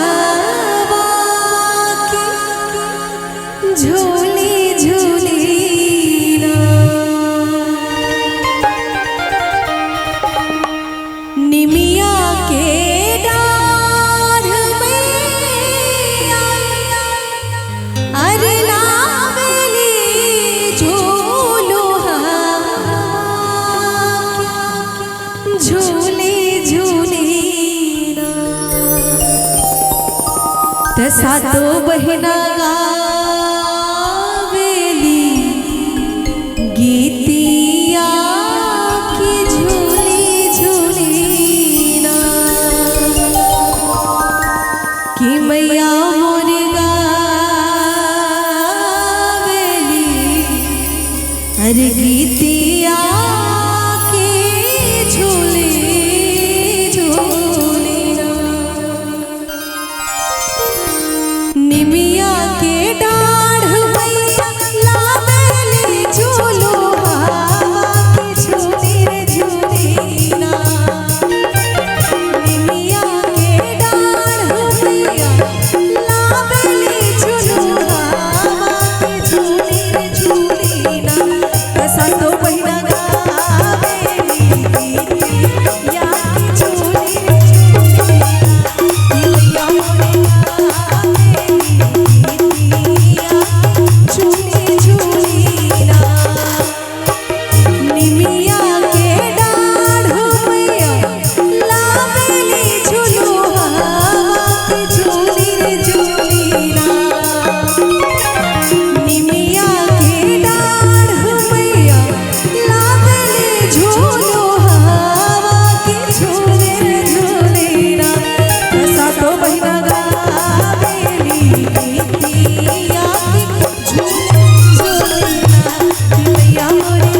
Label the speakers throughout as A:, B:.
A: हवा की झूली झूली ना निमिया के डाढ़ में अरे लावेली झूलो हवा की झूली झूली ना सातो बहिना गावेली गीतिया की झूली झूली ना कि मैया मोर गावेली अरे गीतिया की झूली झूली ना निमिया के डाढ़ मैया लावेली झूलो हवा की झूली रे झूली ना निमिया के डाढ़ मैया लावेली झूलो हवा की झूली रे झूली ना सातो बहिना गावेली गीतिया की झूली रे झूली ना मैया मोरे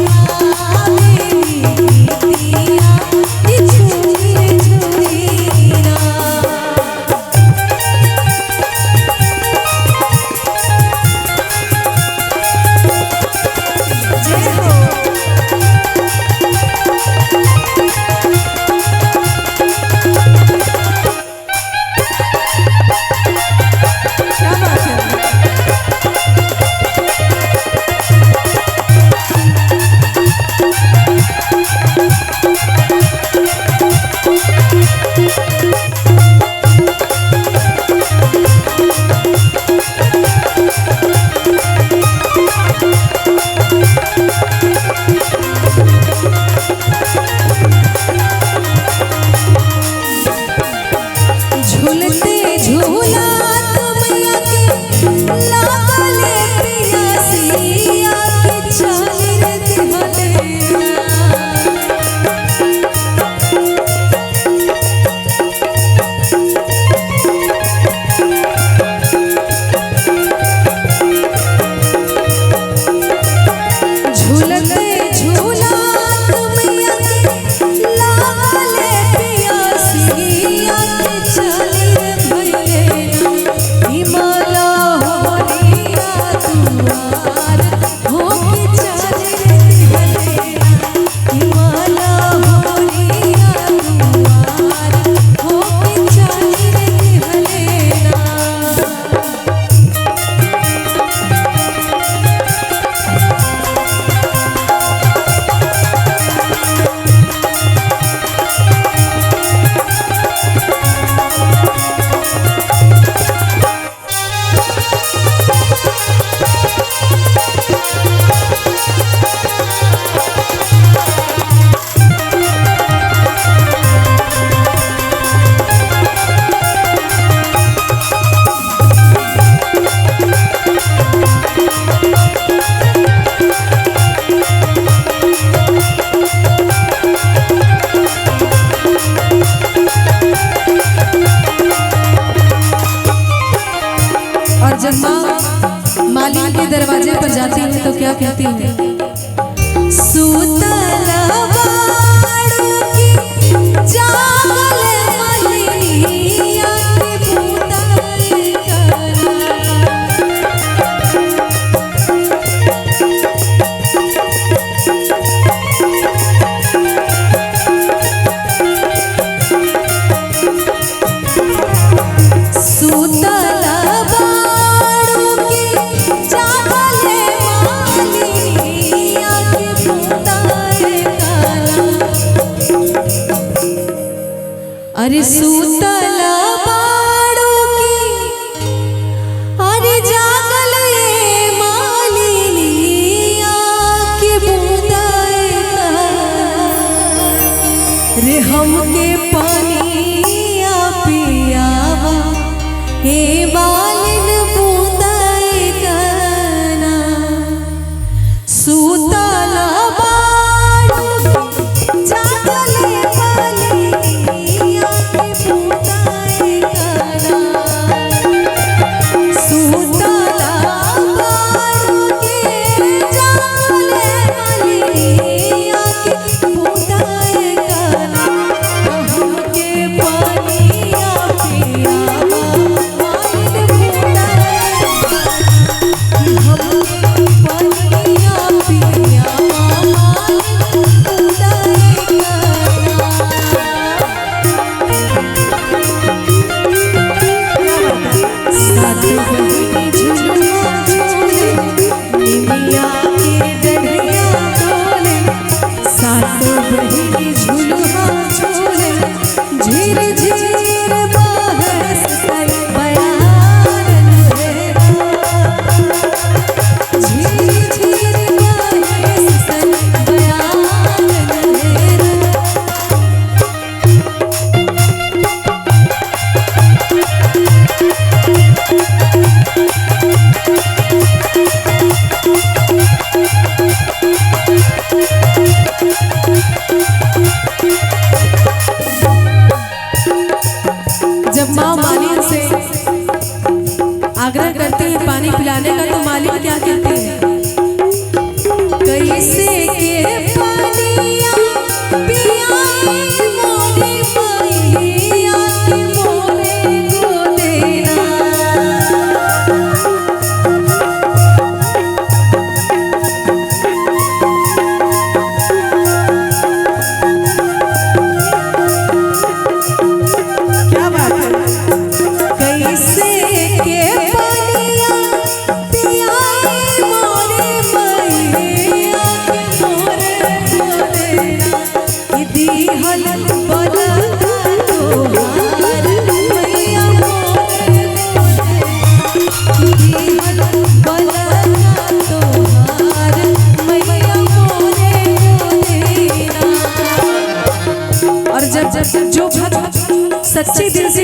A: मालिक के दरवाजे पर जाती है तो क्या कहती है? सूतल बाड़ू की जागल मलिया के भूतल करा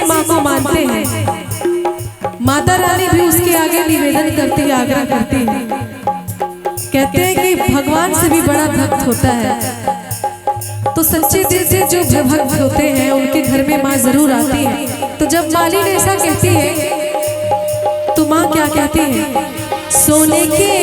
A: माँ को मानते हैं, माता रानी भी उसके आगे निवेदन करती है, आग्रह करती है। कहते हैं कि भगवान से भी बड़ा भक्त होता है, तो सच्चे दिल से जो भक्त होते हैं उनके घर में माँ जरूर आती है। तो जब मालिन ऐसा कहती है तो माँ क्या कहती है? सोने के